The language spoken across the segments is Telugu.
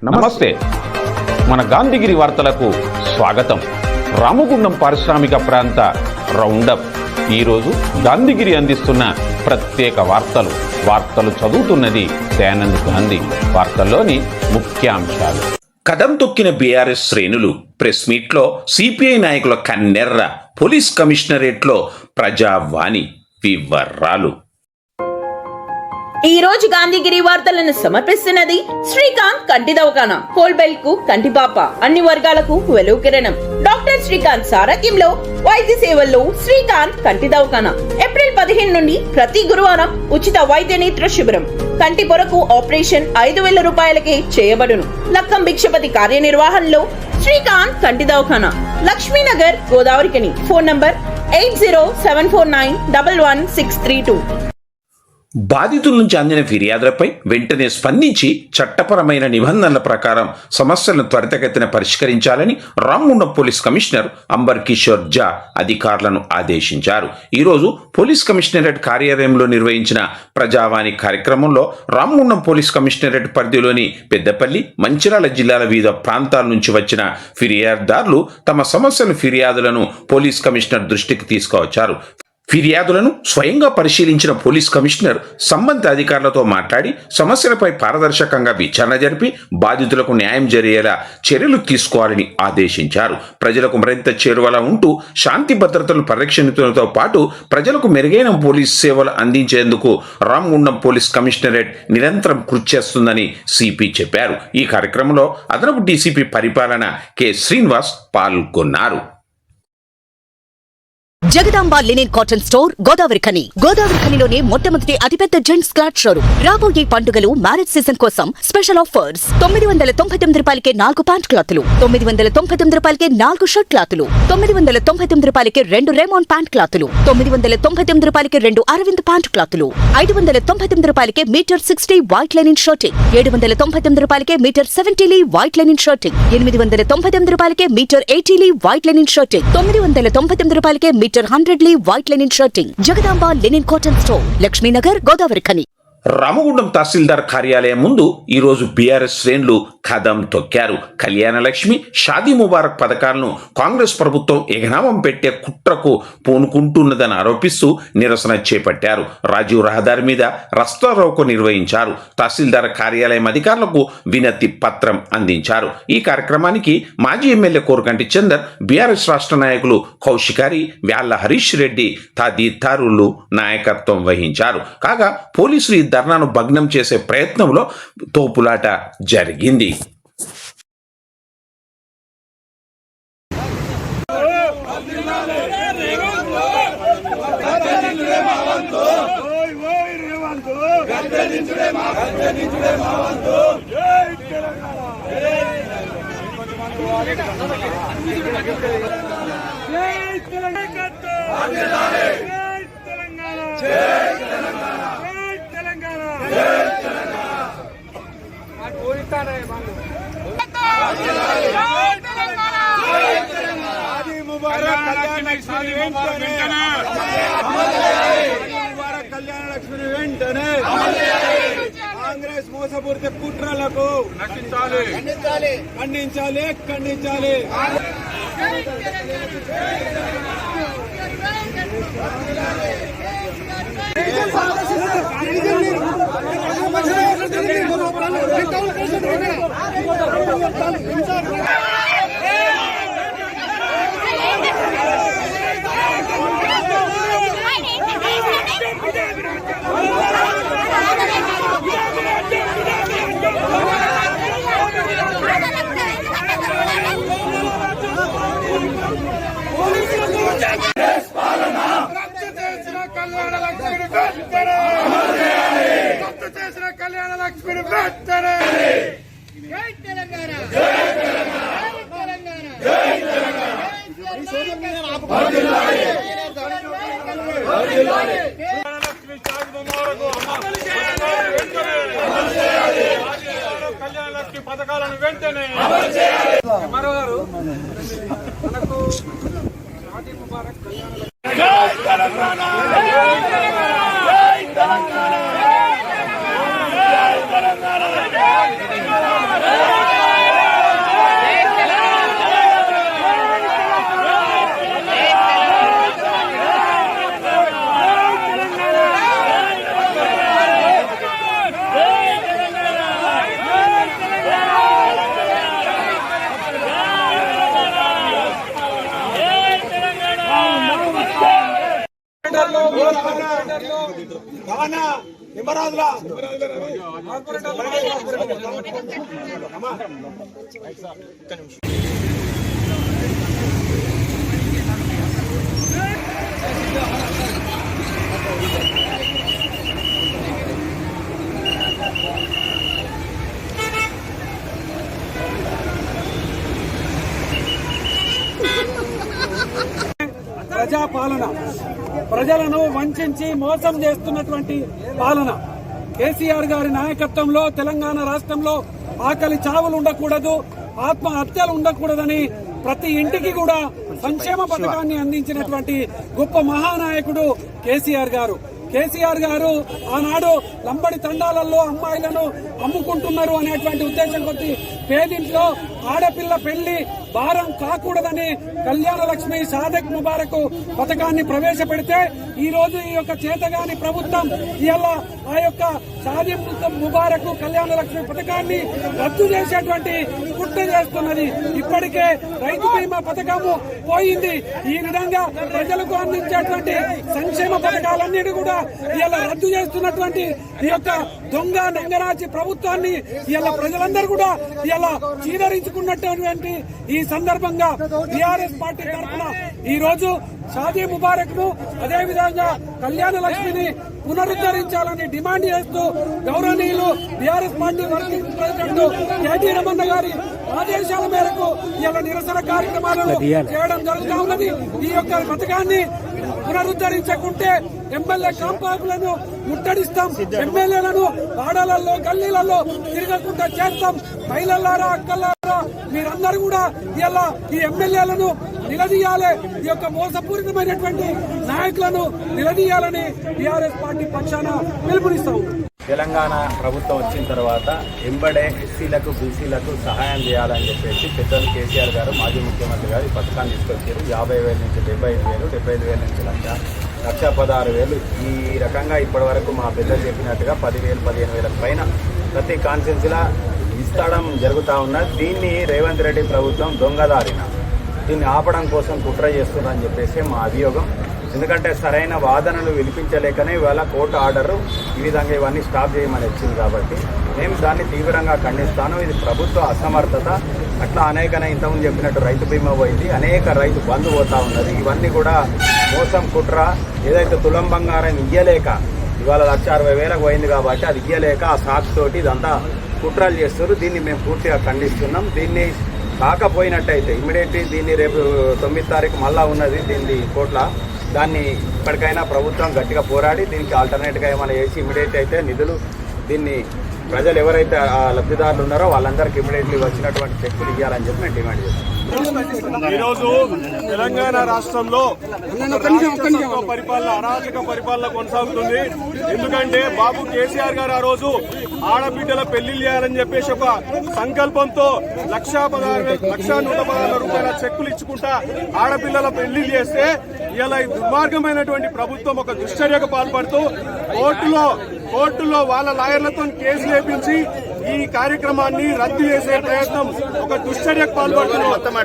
నమస్తే. మన గాంధీగిరి వార్తలకు స్వాగతం. రామగుండం పారిశ్రామిక ప్రాంత రౌండప్. ఈరోజు గాంధీగిరి అందిస్తున్న ప్రత్యేక వార్తలు చదువుతున్నది దయానంద్ గాంధీ. వార్తల్లోని ముఖ్యాంశాలు. కదం తొక్కిన బీఆర్ఎస్ శ్రేణులు. ప్రెస్ మీట్లో సిపిఐ నాయకుల కన్నెర్ర. పోలీస్ కమిషనరేట్లో ప్రజావాణి. వివరాలు. ఈ రోజు గాంధీగిరి వార్తలను సమర్పిస్తున్నది శ్రీకాంత్ కంటి దవాఖానా. హోల్బెల్ కు కంటిపాప, అన్ని వర్గాలకు వెలుగు కిరణం. డాక్టర్ శ్రీకాంత్ సారథ్యంలో వైద్య సేవల్లో శ్రీకాంత్ కంటి దవాఖానా. ఏప్రిల్ 15 నుండి ప్రతి గురువారం ఉచిత వైద్య నేత్ర శిబిరం. కంటి పొరకు ఆపరేషన్ 5,000 రూపాయలకే చేయబడును. లక్కం భిక్షపతి కార్యనిర్వహణలో శ్రీకాంత్ కంటి దవాఖానా, లక్ష్మీనగర్, గోదావరికని. Phone number 8074911632. బాధితుల నుంచి అందిన ఫిర్యాదులపై వెంటనే స్పందించి చట్టపరమైన నిబంధనల ప్రకారం సమస్యలను త్వరితగతిన పరిష్కరించాలని రామగుండం పోలీస్ కమిషనర్ అంబర్ కిషోర్ జా అధికారులను ఆదేశించారు. ఈరోజు పోలీస్ కమిషనరేట్ కార్యాలయంలో నిర్వహించిన ప్రజావాణి కార్యక్రమంలో రామగుండం పోలీస్ కమిషనరేట్ పరిధిలోని పెద్దపల్లి, మంచిర్యాల జిల్లాల వివిధ ప్రాంతాల నుంచి వచ్చిన ఫిర్యాదుదారులు తమ ఫిర్యాదులను పోలీస్ కమిషనర్ దృష్టికి తీసుకువచ్చారు. ఫిర్యాదులను స్వయంగా పరిశీలించిన పోలీస్ కమిషనర్ సంబంధిత అధికారులతో మాట్లాడి సమస్యలపై పారదర్శకంగా విచారణ జరిపి బాధితులకు న్యాయం జరిగేలా చర్యలు తీసుకోవాలని ఆదేశించారు. ప్రజలకు మరింత చేరువలా ఉంటూ శాంతి భద్రతలు పరిరక్షించడంతో పాటు ప్రజలకు మెరుగైన పోలీస్ సేవలు అందించేందుకు రామగుండం పోలీస్ కమిషనరేట్ నిరంతరం కృషి చేస్తుందని సిపి చెప్పారు. ఈ కార్యక్రమంలో అదనపు డీసీపీ పరిపాలన కె శ్రీనివాస్ పాల్గొన్నారు. Jagadamba linen cotton store, Godavarikhani. గోదావరిఖనిలోనే మొట్టమొదటి అతిపెద్ద జెంట్స్ క్లాత్ షోరూమ్. రాబోయే పండుగలు, మ్యారేజ్ సీజన్ కోసం స్పెషల్ ఆఫర్స్. 999 రూపాయలకే 4 ప్యాంట్ క్లాతులు, 999 రూపాయలకే 4 షర్ట్ క్లాతులు, 999 రూపాయలకే 2 రేమాన్ ప్యాంట్ క్లాతులు, 999 రూపాయలకే 2 అరవింద్ ప్యాంట్ క్లాతులు, 599 రూపాయలకే మీటర్ 60 వైట్ లెనిన్ షర్టింగ్, 799 రూపాయలకే మీటర్ 70 వైట్ లెనిన్ షర్టింగ్, 899 రూపాయలకే మీటర్ 80 వైట్ లెనిన్ షర్టింగ్, 999 రూపాయలకే metre 100 white linen shirting. Jagadamba linen cotton store, Lakshminagar, Godavarikhani. Ramagundam tahsildar కార్యాలయం ముందు ఈరోజు బీఆర్ఎస్ శ్రేణులు కదం తొక్కారు. కళ్యాణ లక్ష్మి, షాదీ ముబారక్ పథకాలను కాంగ్రెస్ ప్రభుత్వం ఎగనామం పెట్టే కుట్రకు పూనుకుంటున్నదని ఆరోపిస్తూ నిరసన చేపట్టారు. రాజీవ్ రహదారి మీద రస్తారోకో నిర్వహించారు. తహసీల్దార్ కార్యాలయం అధికారులకు వినతి పత్రం అందించారు. ఈ కార్యక్రమానికి మాజీ ఎమ్మెల్యే కోరకంటి చందర్, బీఆర్ఎస్ రాష్ట్ర నాయకులు కౌశికారి, వ్యాళ్ల హరీష్ రెడ్డి తదితరులు నాయకత్వం వహించారు. కాగా పోలీసులు ఈ ధర్నాను భగ్నం చేసే ప్రయత్నంలో తోపులాట జరిగింది. కళ్యాణలక్ష్మిని వెంటనే కాంగ్రెస్ మోసపూరిత కుట్రలకు ఖండించాలి. కళ్యాణ లక్ష్మిని వెంటనే. జై తెలంగాణ, జై తెలంగాణ, జై తెలంగాణ. కళ్యాణ లక్ష్మి పథకాలను వెంటనే మరోగారు మనకు షాదీ ముబారక్ కళ్యాణ లక్ష్మి కానా నిమ్మరాజుల ప్రజాపాలన, ప్రజలను వంచి మోసం చేస్తున్నటువంటి పాలన. కేసీఆర్ గారి నాయకత్వంలో తెలంగాణ రాష్ట్రంలో ఆకలి చావులు ఉండకూడదు, ఆత్మహత్యలు ఉండకూడదని ప్రతి ఇంటికి కూడా సంక్షేమ పథకాన్ని అందించినటువంటి గొప్ప మహానాయకుడు కేసీఆర్ గారు. కేసీఆర్ గారు ఆనాడు లంబడి తండాలలో అమ్మాయిలను అమ్ముకుంటున్నారు అనేటువంటి ఉద్దేశం కొద్ది పేదింట్లో ఆడపిల్ల పెళ్లి భారం కాకూడదని కళ్యాణ లక్ష్మి సాదక్ ముబారక్ పథకాన్ని ప్రవేశపెడితే ఈ రోజు ఈ యొక్క చేతగాని ప్రభుత్వం ఇలా ఆ యొక్క షాదీ ముబారక్ కళ్యాణ లక్ష్మి పథకాన్ని రద్దు చేసేటువంటి కుట్ర చేస్తున్నది. ఇప్పటికే రైతు బీమా పథకము పోయింది. ఈ విధంగా ప్రజలకు అందించేటువంటి సంక్షేమ పథకాలన్నిటి కూడా ఇలా రద్దు చేస్తున్నటువంటి ఈ యొక్క దొంగ నంగరాజి ప్రభుత్వాన్ని ఇలా ప్రజలందరూ కూడా ఇలా చీదరించుకున్నటువంటి ఈ సందర్భంగా టీఆర్ఎస్ పార్టీ తరఫున ఈ రోజు షాదీ ముబారక్ ను అదే విధంగా కళ్యాణ లక్ష్మిని పునరుద్ధరించాలని డిమాండ్ చేస్తూ గౌరవనీయులు TRS party working president KT Ramana గారి ఆదేశాల మేరకు ఇలా నిరసన కార్యక్రమాలను చేయడం జరుగుతూ ఉన్నది. ఈ యొక్క పథకాన్ని పునరుద్ధరించకుంటే ఎమ్మెల్యే కాంపాకులను ముట్టడిస్తాం, ఎమ్మెల్యేలను వాడలలో గల్లీలలో తిరగకుండా చేస్తాం. మహిళలారా, అక్కలారా, మీరందరూ కూడా ఇలా ఈ ఎమ్మెల్యేలను నిలదీయాలి, ఈ యొక్క మోసపూరితమైనటువంటి నాయకులను నిలదీయాలని టీఆర్ఎస్ పార్టీ పక్షాన పిలుపునిస్తాం. తెలంగాణ ప్రభుత్వం వచ్చిన తర్వాత ఎంబడే ఎస్సీలకు బీసీలకు సహాయం చేయాలని చెప్పేసి పెద్దలు కేసీఆర్ గారు మాజీ ముఖ్యమంత్రి గారు ఈ పథకాన్ని తీసుకొచ్చారు. 50,000 నుంచి 75,000, 75,000 నుంచి 1,16,000. ఈ రకంగా ఇప్పటి వరకు మా పెద్దలు చెప్పినట్టుగా 10,000, 15,000 పైన ప్రతి కాన్స్టిట్యున్సీలా ఇస్తడం జరుగుతూ ఉన్నది. దీన్ని రేవంత్ రెడ్డి ప్రభుత్వం దొంగదారిన దీన్ని ఆపడం కోసం కుట్ర చేస్తుందని చెప్పేసి మా అభియోగం. ఎందుకంటే సరైన వాదనలు వినిపించలేకనే ఇవాళ కోర్టు ఆర్డరు ఈ విధంగా ఇవన్నీ స్టాప్ చేయమని వచ్చింది. కాబట్టి మేము దాన్ని తీవ్రంగా ఖండిస్తాను. ఇది ప్రభుత్వ అసమర్థత. అట్లా అనేకనే ఇంతకుముందు చెప్పినట్టు రైతు బీమా పోయింది, అనేక రైతు బంధు పోతా ఉన్నది. ఇవన్నీ కూడా మోసం కుట్ర. ఏదైతే తులం బంగారం ఇయ్యలేక ఇవాళ 1,60,000 పోయింది కాబట్టి అది ఇయ్యలేక ఆ సాక్షి తోటి ఇదంతా కుట్రలు చేస్తారు. దీన్ని మేము పూర్తిగా ఖండిస్తున్నాం. దీన్ని కాకపోయినట్టయితే ఇమ్మీడియట్లీ దీన్ని రేపు 9వ తారీఖు మళ్ళా ఉన్నది దీన్ని కోట్ల, దాన్ని ఇప్పటికైనా ప్రభుత్వం గట్టిగా పోరాడి దీనికి ఆల్టర్నేట్గా ఏమైనా చేసి ఇమ్మీడియట్ అయితే నిధులు దీన్ని ప్రజలు ఎవరైతే లబ్ధిదారులు ఉన్నారో వాళ్ళందరికీ ఇమ్మీడియట్లీ వచ్చినటువంటి చెక్కులు ఇవ్వాలని చెప్పి మేము డిమాండ్ చేస్తాం. ఈరోజు తెలంగాణ రాష్ట్రంలో పరిపాలన, అరాచక పరిపాలన కొనసాగుతుంది. ఎందుకంటే బాబు కేసీఆర్ గారు ఆ రోజు ఆడబిడ్డల పెళ్లిళ్ళు చేయాలని చెప్పేసి ఒక సంకల్పంతో 1,116 రూపాయల చెక్కులు ఇచ్చుకుంటా ఆడపిల్లల పెళ్లిళ్ళు చేస్తే ఇలా దుర్మార్గమైనటువంటి ప్రభుత్వం ఒక దుశ్చర్యకు పాల్పడుతూ కోర్టులో వాళ్ళ లాయర్లతో కేసు లేపించి ఈ కార్యక్రమాన్ని రద్దు చేసే ప్రయత్నం ఒక దుశ్చర్యకు పాల్పడుతున్నారు.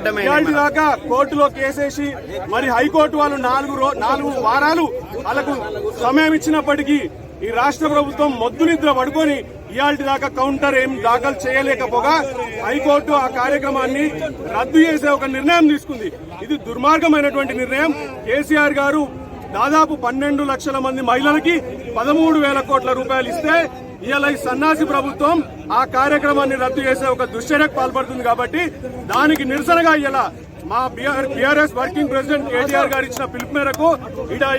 దాకా కోర్టులో కేసేసి మరి హైకోర్టు వాళ్ళు 4 వారాలు వాళ్ళకు సమయం ఇచ్చినప్పటికీ ఈ రాష్ట్ర ప్రభుత్వం మొద్దు నిద్ర పడుకొని ఇయాల్టి దాకా కౌంటర్ ఏం దాఖలు చేయలేకపోగా హైకోర్టు ఆ కార్యక్రమాన్ని రద్దు చేసే ఒక నిర్ణయం తీసుకుంది. ఇది దుర్మార్గమైనటువంటి నిర్ణయం. కేసీఆర్ గారు దాదాపు 12 లక్షల మంది మహిళలకి 13,000 కోట్ల రూపాయలు ఇస్తే ఇవాళ ఈ సన్నాసి ప్రభుత్వం ఆ కార్యక్రమాన్ని రద్దు చేసే ఒక దుశ్చర్యకు పాల్పడుతుంది. కాబట్టి దానికి నిరసనగా ఇలా మా బీఆర్ఎస్ వర్కింగ్ ప్రెసిడెంట్ కేటీఆర్ గారు ఇచ్చిన పిలుపు మేరకు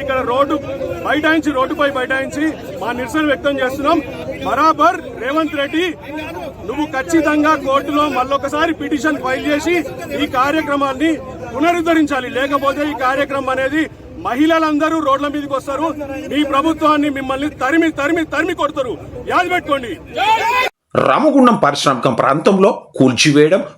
ఇక్కడ రోడ్డుపై బైఠాయించి మా నిరసన వ్యక్తం చేస్తున్నాం. బరాబర్ రేవంత్ రెడ్డి, నువ్వు ఖచ్చితంగా కోర్టులో మళ్ళొకసారి పిటిషన్ ఫైల్ చేసి ఈ కార్యక్రమాన్ని పునరుద్ధరించాలి. లేకపోతే ఈ కార్యక్రమం అనేది మహిళలందరూ రోడ్ల మీదకి వస్తారు. ఈ ప్రభుత్వాన్ని మిమ్మల్ని తరిమి కొడతారు. యాద పెట్టుకోండి. రామగుండం పారిశ్రామిక ప్రాంతంలో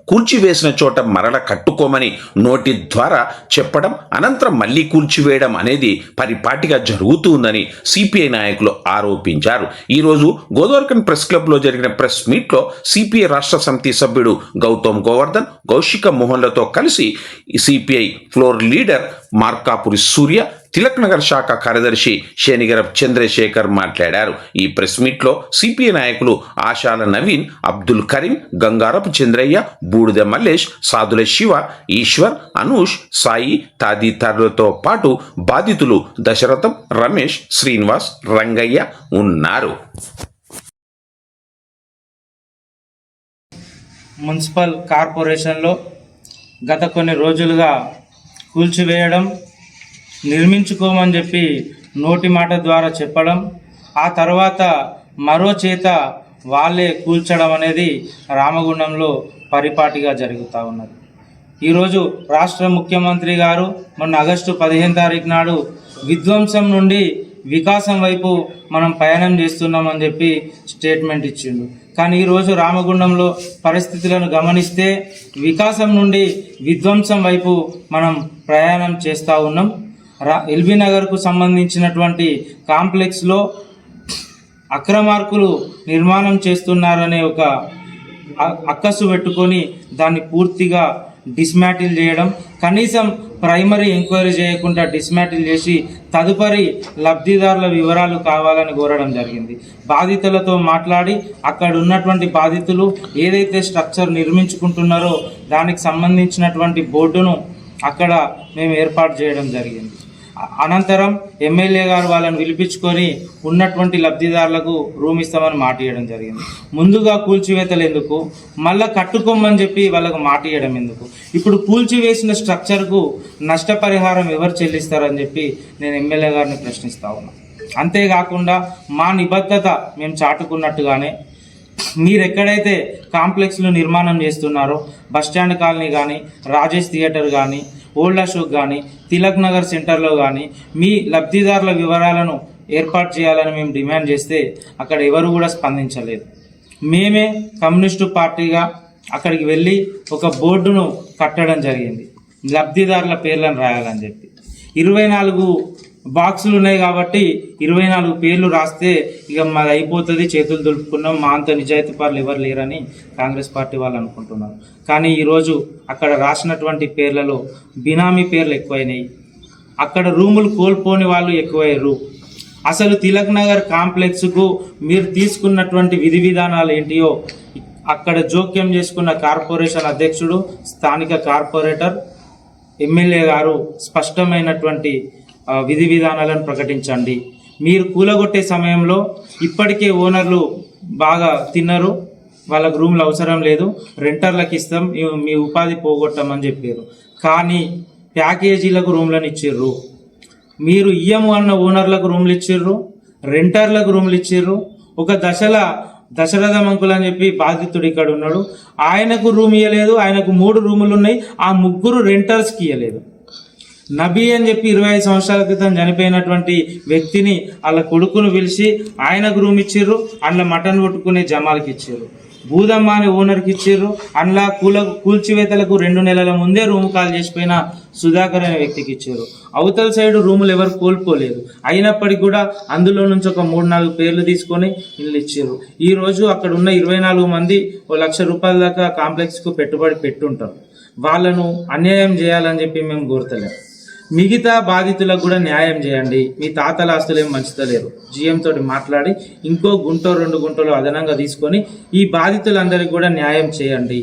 కూల్చివేసిన చోట మరల కట్టుకోమని నోటి ద్వారా చెప్పడం, అనంతరం మళ్లీ కూల్చివేయడం అనేది పరిపాటిగా జరుగుతుందని సిపిఐ నాయకులు ఆరోపించారు. ఈరోజు గోదావరిఖని ప్రెస్ క్లబ్ లో జరిగిన ప్రెస్ మీట్ లో సిపిఐ రాష్ట్ర సమితి సభ్యుడు గౌతమ్ గోవర్ధన్, కౌశిక మోహన్లతో కలిసి సిపిఐ ఫ్లోర్ లీడర్ మార్కాపురి సూర్య, తిలక్ నగర్ శాఖ కార్యదర్శి శేనిగరప్ చంద్రశేఖర్ మాట్లాడారు. ఈ ప్రెస్ మీట్లో సిపిఐ నాయకులు ఆశాల నవీన్, అబ్దుల్ కరీం, గంగారపు చంద్రయ్య, బూడిద మల్లేష్, సాదుల శివ, ఈశ్వర్, అనూష్, సాయి తదితరులతో పాటు బాధితులు దశరథం, రమేష్, శ్రీనివాస్, రంగయ్య ఉన్నారు. మున్సిపల్ కార్పొరేషన్లో గత కొన్ని రోజులుగా కూల్చివేయడం, నిర్మించుకోమని చెప్పి నోటి మాట ద్వారా చెప్పడం, ఆ తర్వాత మరో చేత వాళ్ళే కూల్చడం అనేది రామగుండంలో పరిపాటిగా జరుగుతూ ఉన్నది. ఈరోజు రాష్ట్ర ముఖ్యమంత్రి గారు మొన్న ఆగస్టు 15 తారీఖు నాడు విధ్వంసం నుండి వికాసం వైపు మనం ప్రయాణం చేస్తున్నామని చెప్పి స్టేట్మెంట్ ఇచ్చిండు. కానీ ఈరోజు రామగుండంలో పరిస్థితులను గమనిస్తే వికాసం నుండి విధ్వంసం వైపు మనం ప్రయాణం చేస్తూ ఉన్నాం. ఎల్బీ నగర్కు సంబంధించినటువంటి కాంప్లెక్స్లో అక్రమార్కులు నిర్మాణం చేస్తున్నారనే ఒక అక్కసు పెట్టుకొని దాన్ని పూర్తిగా డిస్మాటిల్ చేయడం, కనీసం ప్రైమరీ ఎంక్వైరీ చేయకుండా డిస్మాటిల్ చేసి తదుపరి లబ్ధిదారుల వివరాలు కావాలని కోరడం జరిగింది. బాధితులతో మాట్లాడి అక్కడ ఉన్నటువంటి బాధితులు ఏదైతే స్ట్రక్చర్ నిర్మించుకుంటున్నారో దానికి సంబంధించినటువంటి బోర్డును అక్కడ మేము ఏర్పాటు చేయడం జరిగింది. అనంతరం ఎమ్మెల్యే గారు వాళ్ళని పిలిపించుకొని ఉన్నటువంటి లబ్ధిదారులకు రూమ్ ఇస్తామని మాట ఇవ్వడం జరిగింది. ముందుగా కూల్చివేతలు ఎందుకు, మళ్ళీ కట్టుకోమని చెప్పి వాళ్ళకు మాట ఇవ్వడం ఎందుకు? ఇప్పుడు కూల్చివేసిన స్ట్రక్చర్కు నష్టపరిహారం ఎవరు చెల్లిస్తారని చెప్పి నేను ఎమ్మెల్యే గారిని ప్రశ్నిస్తా ఉన్నాను. అంతేకాకుండా మా నిబద్ధత మేము చాటుకున్నట్టుగానే మీరు ఎక్కడైతే కాంప్లెక్స్లు నిర్మాణం చేస్తున్నారో బస్టాండ్ కాలనీ కానీ, రాజేష్ థియేటర్ కానీ, ఓల్డ్ అశోక్ కానీ, తిలక్ నగర్ సెంటర్లో కానీ మీ లబ్ధిదారుల వివరాలను ఏర్పాటు చేయాలని మేము డిమాండ్ చేస్తే అక్కడ ఎవరు కూడా స్పందించలేదు. మేమే కమ్యూనిస్టు పార్టీగా అక్కడికి వెళ్ళి ఒక బోర్డును కట్టడం జరిగింది, లబ్ధిదారుల పేర్లను రాయాలని చెప్పి. 24 బాక్సులు ఉన్నాయి కాబట్టి 24 పేర్లు రాస్తే ఇక మాది అయిపోతుంది, చేతులు దులుపుకున్నాం, మా అంత నిజాయితీ పరులు ఎవరు లేరని కాంగ్రెస్ పార్టీ వాళ్ళు అనుకుంటున్నారు. కానీ ఈరోజు అక్కడ రాసినటువంటి పేర్లలో బినామీ పేర్లు ఎక్కువైనాయి, అక్కడ రూములు కోల్పోని వాళ్ళు ఎక్కువయ్యారు. అసలు తిలక్ నగర్ కాంప్లెక్స్కు మీరు తీసుకున్నటువంటి విధి విధానాలు ఏంటియో అక్కడ జోక్యం చేసుకున్న కార్పొరేషన్ అధ్యక్షుడు, స్థానిక కార్పొరేటర్, ఎమ్మెల్యే గారు స్పష్టమైనటువంటి విధి విధానాలను ప్రకటించండి. మీరు కూలగొట్టే సమయంలో ఇప్పటికే ఓనర్లు బాగా తిన్నారు, వాళ్ళకు రూమ్లు అవసరం లేదు, రెంటర్లకు ఇస్తాం, మీ ఉపాధి పోగొట్టమని చెప్పారు. కానీ ప్యాకేజీలకు రూమ్లను ఇచ్చిర్రు. మీరు ఇయ్యము అన్న ఓనర్లకు రూమ్లు ఇచ్చిర్రు, రెంటర్లకు రూమ్లు ఇచ్చిర్రు. ఒక దశరథ మంకులు అని చెప్పి బాధితుడు ఇక్కడ ఉన్నాడు, ఆయనకు రూమ్ ఇవ్వలేదు. ఆయనకు 3 రూములు ఉన్నాయి, ఆ 3 రెంటర్స్కి ఇవ్వలేదు. నబీ అని చెప్పి 25 సంవత్సరాల క్రితం చనిపోయినటువంటి వ్యక్తిని వాళ్ళ కొడుకును పిలిచి ఆయనకు రూమ్ ఇచ్చిర్రు, అందులో మటన్ కొట్టుకునే జమాల్కి ఇచ్చిర్రు. భూదమ్మ అనే ఓనర్కి ఇచ్చిర్రు, అందులో కూల్చివేతలకు 2 నెలల ముందే రూమ్ కాల్ చేసిపోయిన సుధాకర్ అనే వ్యక్తికి ఇచ్చారు. అవతల సైడ్ రూములు ఎవరు కోల్పోలేదు, అయినప్పటికీ కూడా అందులో నుంచి ఒక 3-4 పేర్లు తీసుకొని ఇల్లు ఇచ్చారు. ఈ రోజు అక్కడ ఉన్న 24 మంది ₹1,00,000 దాకా కాంప్లెక్స్కు పెట్టుబడి పెట్టుంటారు. వాళ్ళను అన్యాయం చేయాలని చెప్పి మేము కోరతలేము. మిగతా బాధితులకు కూడా న్యాయం చేయండి. మీ తాతల ఆస్తులు ఏం మంచుతలేరు, జీఎం తోటి మాట్లాడి ఇంకో 1-2 గుంటలు అదనంగా తీసుకొని ఈ బాధితులందరికీ కూడా న్యాయం చేయండి.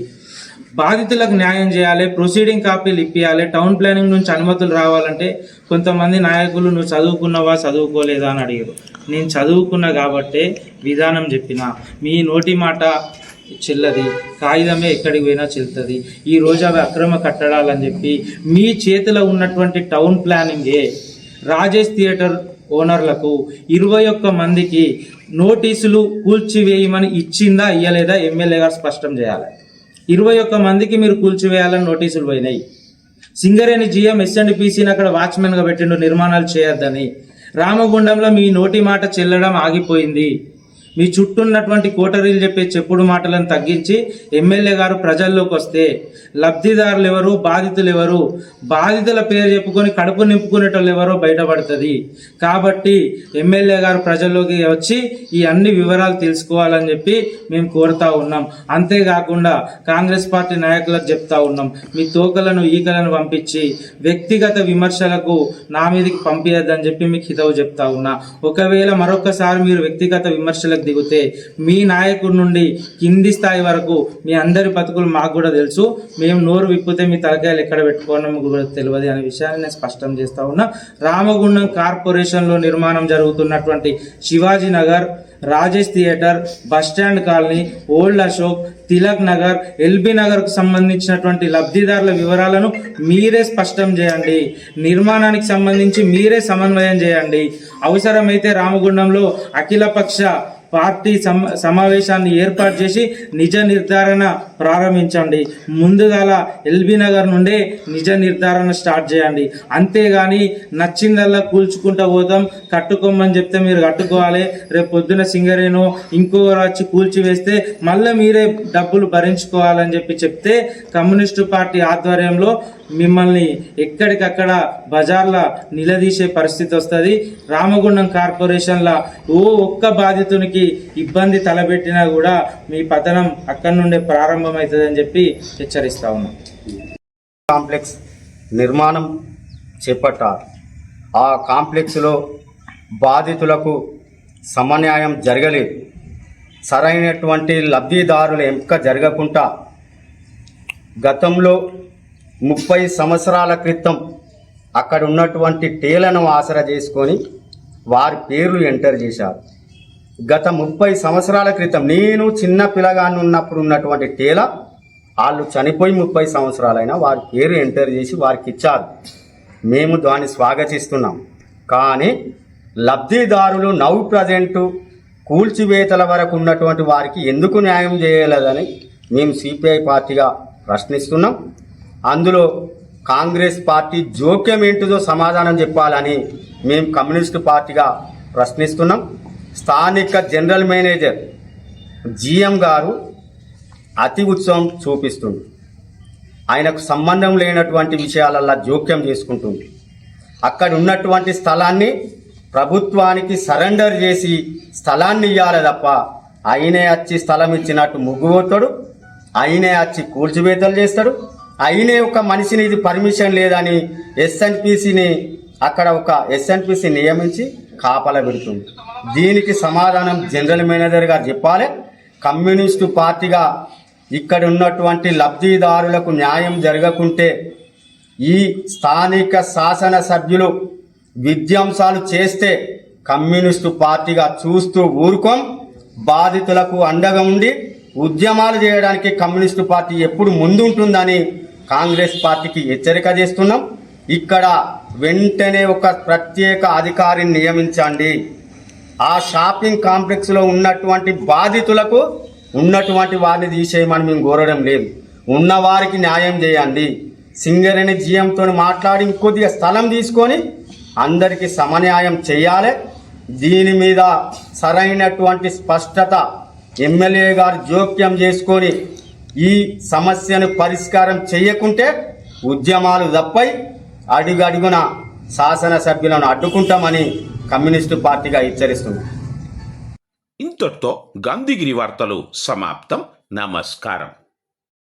బాధితులకు న్యాయం చేయాలి, ప్రొసీడింగ్ కాపీలు ఇప్పియాలి. టౌన్ ప్లానింగ్ నుంచి అనుమతులు రావాలంటే కొంతమంది నాయకులు నువ్వు చదువుకున్నావా చదువుకోలేదా అని అడిగారు. నేను చదువుకున్నా కాబట్టే విధానం చెప్పిన, మీ నోటి మాట చెల్లది, కాగితమే ఎక్కడికి పోయినా చెల్తుంది. ఈ రోజు అవి అక్రమ కట్టడాలని చెప్పి మీ చేతిలో ఉన్నటువంటి టౌన్ ప్లానింగే రాజేష్ థియేటర్ ఓనర్లకు 21 మందికి నోటీసులు కూల్చివేయమని ఇచ్చిందా ఇయ్యలేదా ఎమ్మెల్యే గారు స్పష్టం చేయాలి. 21 మందికి మీరు కూల్చివేయాలని నోటీసులు పోయినాయి. సింగరేణి జీఎం ఎస్ఎండ్పీసీని అక్కడ వాచ్మెన్గా పెట్టిండు నిర్మాణాలు చేయొద్దని. రామగుండంలో మీ నోటి మాట చెల్లడం ఆగిపోయింది. మీ చుట్టూ ఉన్నటువంటి కోటరీలు చెప్పే చెప్పుడు మాటలను తగ్గించి ఎమ్మెల్యే గారు ప్రజల్లోకి వస్తే లబ్ధిదారులు ఎవరు, బాధితులు ఎవరు, బాధితుల పేరు చెప్పుకొని కడుపు నింపుకునేటోళ్ళు ఎవరో బయటపడుతుంది. కాబట్టి ఎమ్మెల్యే గారు ప్రజల్లోకి వచ్చి ఈ అన్ని వివరాలు తెలుసుకోవాలని చెప్పి మేము కోరుతా ఉన్నాం. అంతేకాకుండా కాంగ్రెస్ పార్టీ నాయకులకు చెప్తా ఉన్నాం, మీ తోకలను ఈకలను పంపించి వ్యక్తిగత విమర్శలకు నా మీదకి పంపించద్దని చెప్పి మీకు హితవు చెప్తా ఉన్నా. ఒకవేళ మరొకసారి మీరు వ్యక్తిగత విమర్శలకు దిగితే మీ నాయకుడి నుండి కింది స్థాయి వరకు మీ అందరి బతుకులు మాకు కూడా తెలుసు. మేము నోరు విప్పితే మీ తలకాయలు ఎక్కడ పెట్టుకోవడం కూడా తెలియదు అనే విషయాన్ని నేను స్పష్టం చేస్తా ఉన్నా. రామగుండం కార్పొరేషన్లో నిర్మాణం జరుగుతున్నటువంటి Shivaji Nagar, Rajesh theatre, bus stand colony, old Ashok, Tilak Nagar, LB నగర్కు సంబంధించినటువంటి లబ్ధిదారుల వివరాలను మీరే స్పష్టం చేయండి. నిర్మాణానికి సంబంధించి మీరే సమన్వయం చేయండి. అవసరమైతే రామగుండంలో అఖిలపక్ష పార్టీ సమావేశాన్ని ఏర్పాటు చేసి నిజ నిర్ధారణ ప్రారంభించండి. ముందుగాల ఎల్బీ నగర్ నుండే నిజ నిర్ధారణ స్టార్ట్ చేయండి. అంతేగాని నచ్చిందల్లా కూల్చుకుంటూ పోతాం, కట్టుకోమని చెప్తే మీరు కట్టుకోవాలి, రేపు పొద్దున సింగరేనో ఇంకొకరు వచ్చి కూల్చివేస్తే మళ్ళీ మీరే డబ్బులు భరించుకోవాలని చెప్తే కమ్యూనిస్టు పార్టీ ఆధ్వర్యంలో మిమ్మల్ని ఎక్కడికక్కడ బజార్ల నిలదీసే పరిస్థితి వస్తుంది. రామగుండం కార్పొరేషన్ల ఒక్క బాధితునికి ఇబ్బంది తలబెట్టినా కూడా మీ పతనం అక్కడి నుండే ప్రారంభమవుతుందని చెప్పి హెచ్చరిస్తా ఉన్నాం. కాంప్లెక్స్ నిర్మాణం చేపట్టారు. ఆ కాంప్లెక్స్లో బాధితులకు సమన్యాయం జరగలేదు. సరైనటువంటి లబ్ధిదారుల ఎంపిక జరగకుండా గతంలో 30 సంవత్సరాల క్రితం అక్కడ ఉన్నటువంటి టేలను ఆసరా చేసుకొని వారి పేర్లు ఎంటర్ చేశారు. గత 30 సంవత్సరాల క్రితం నేను చిన్న పిల్లగాన్ని ఉన్నప్పుడు ఉన్నటువంటి టేల వాళ్ళు చనిపోయి 30 సంవత్సరాలైనా వారి పేరు ఎంటర్ చేసి వారికి ఇచ్చారు. మేము దాన్ని స్వాగతిస్తున్నాం. కానీ లబ్ధిదారులు నౌ ప్రజెంటు కూల్చివేతల వరకు ఉన్నటువంటి వారికి ఎందుకు న్యాయం చేయలేదని మేము సిపిఐ పార్టీగా ప్రశ్నిస్తున్నాం. అందులో కాంగ్రెస్ పార్టీ జోక్యం ఏంటిదో సమాధానం చెప్పాలని మేము కమ్యూనిస్టు పార్టీగా ప్రశ్నిస్తున్నాం. స్థానిక జనరల్ మేనేజర్ జిఎం గారు అతి ఉత్సవం చూపిస్తుంది. ఆయనకు సంబంధం లేనటువంటి విషయాలల్లో జోక్యం చేసుకుంటుంది. అక్కడ ఉన్నటువంటి స్థలాన్ని ప్రభుత్వానికి సరెండర్ చేసి స్థలాన్ని ఇవ్వాలి తప్ప ఆయనే వచ్చి స్థలం ఇచ్చినట్టు ముగ్గుపోతాడు, ఆయనే వచ్చి కూల్చివేతలు చేస్తాడు, అయినే ఒక మనిషిని ఇది పర్మిషన్ లేదని ఎస్ఎన్పిసిని అక్కడ ఒక ఎస్ఎన్పిసి నియమించి కాపలా పెడుతుంది. దీనికి సమాధానం జనరల్ మేనేజర్ గారు చెప్పాలి. కమ్యూనిస్టు పార్టీగా ఇక్కడ ఉన్నటువంటి లబ్ధిదారులకు న్యాయం జరగకుంటే ఈ స్థానిక శాసనసభ్యులు విధ్వంసాలు చేస్తే కమ్యూనిస్టు పార్టీగా చూస్తూ ఊరుకోం. బాధితులకు అండగా ఉండి ఉద్యమాలు చేయడానికి కమ్యూనిస్టు పార్టీ ఎప్పుడు ముందుంటుందని కాంగ్రెస్ పార్టీకి హెచ్చరిక చేస్తున్నాం. ఇక్కడ వెంటనే ఒక ప్రత్యేక అధికారిని నియమించండి. ఆ షాపింగ్ కాంప్లెక్స్లో ఉన్నటువంటి బాధితులకు ఉన్నటువంటి వారిని తీసేయమని మేము కోరడం లేదు. ఉన్నవారికి న్యాయం చేయండి. సింగరేణి జిఎంతో మాట్లాడి ఇంకొద్దిగా స్థలం తీసుకొని అందరికీ సమన్యాయం చేయాలి. దీని మీద సరైనటువంటి స్పష్టత ఎమ్మెల్యే గారు జోక్యం చేసుకొని ఈ సమస్యను పరిష్కారం చేయకుంటే ఉద్యమాలు తప్పై అడుగడుగున శాసనసభ్యులను అడ్డుకుంటామని కమ్యూనిస్టు పార్టీగా హెచ్చరిస్తుంది. ఇంతటితో గాంధీగిరి వార్తలు సమాప్తం. నమస్కారం.